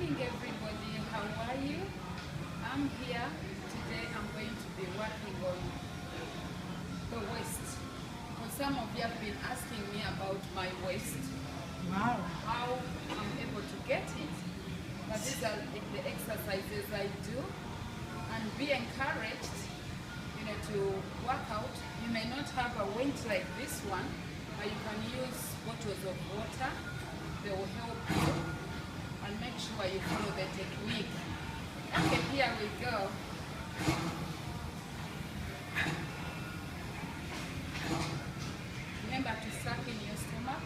morning, everybody. How are you? I'm here. Today I'm going to be working on the waist. Because some of you have been asking me about my waist. Wow. How I'm able to get it. But these are the exercises I do. And be encouraged, to work out. You may not have a weight like this one, but you can use bottles of water. They will help you. And make sure you follow the technique. Okay, here we go. Remember to suck in your stomach.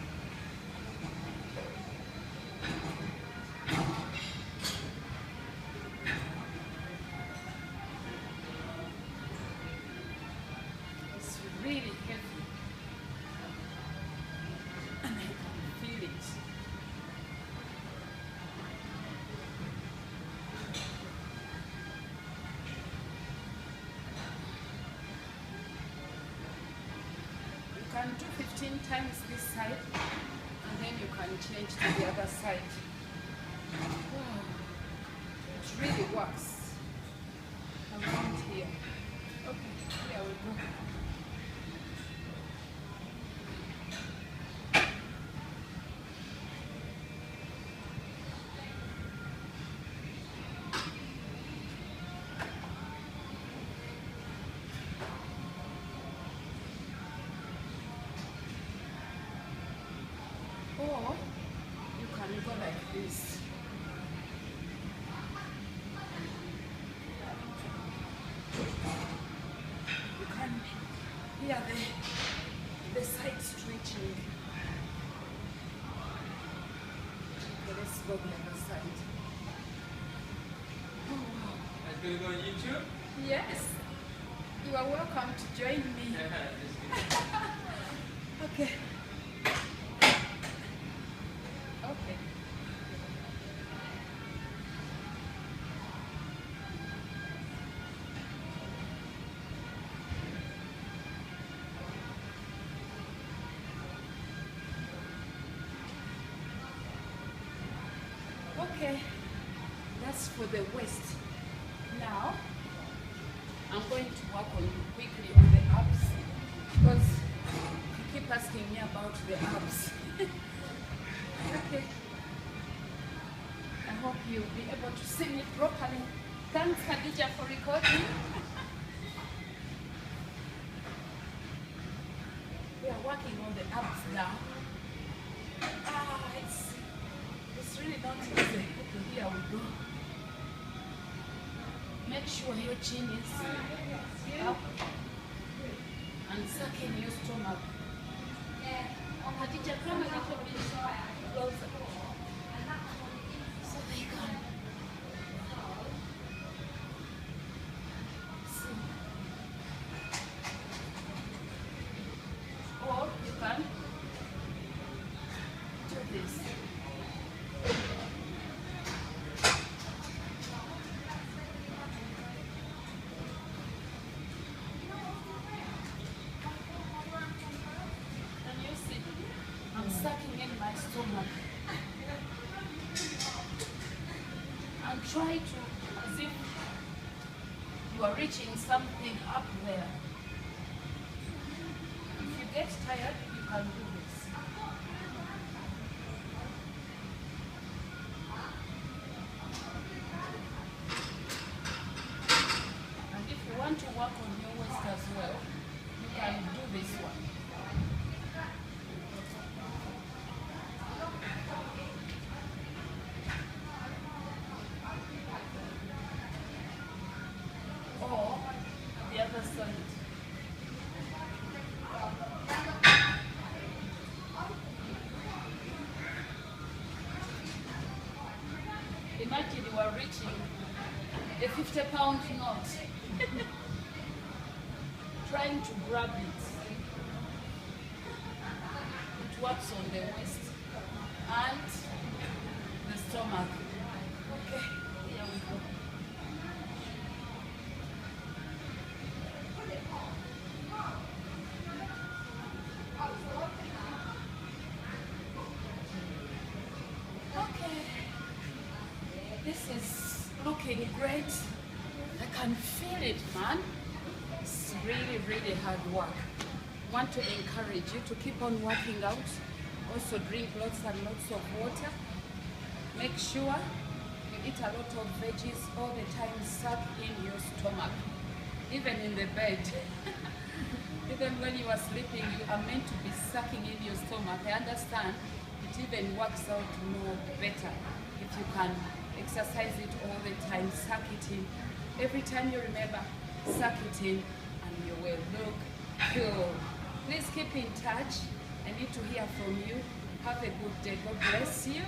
It's really heavy. And I can feel it. You can do 15 times this side, and then you can change to the other side. Wow. It really works around here. Okay, here we go. Or you can go like this. You can hear the side stretching. Okay, let's go the other side. Oh, wow. That's going to go on YouTube? Yes, you are welcome to join me. Okay. Okay. Okay, that's for the waist. Now, I'm going to work on quickly on the abs because you keep asking me about the abs. Okay. I hope you'll be able to see me properly. Thanks, Khadija, for recording. We are working on the abs now. It's really not easy. Okay, here we go. Make sure your chin is up and suck in your stomach. Khadija, come a little bit closer. So they can see. Or you can do this. Can you see? I'm sucking in my stomach. And try to, as if you are reaching something up there. If you get tired, you can do this. And if you want to work on your waist as well, you can do this one. Or the other side. Imagine you are reaching a 50-pound note. Trying to grab it. It works on the waist and the stomach. Okay, here we go. Okay. This is looking great. I can feel it, man. It's really, really hard work. Want to encourage you to keep on working out. Also drink lots and lots of water. Make sure you eat a lot of veggies all the time. Suck in your stomach, even in the bed. Even when you are sleeping, you are meant to be sucking in your stomach. I understand it even works out more better if you can exercise it all the time. Suck it in. Every time you remember, suck it in and you will look cool. Please keep in touch. I need to hear from you. Have a good day. God bless you.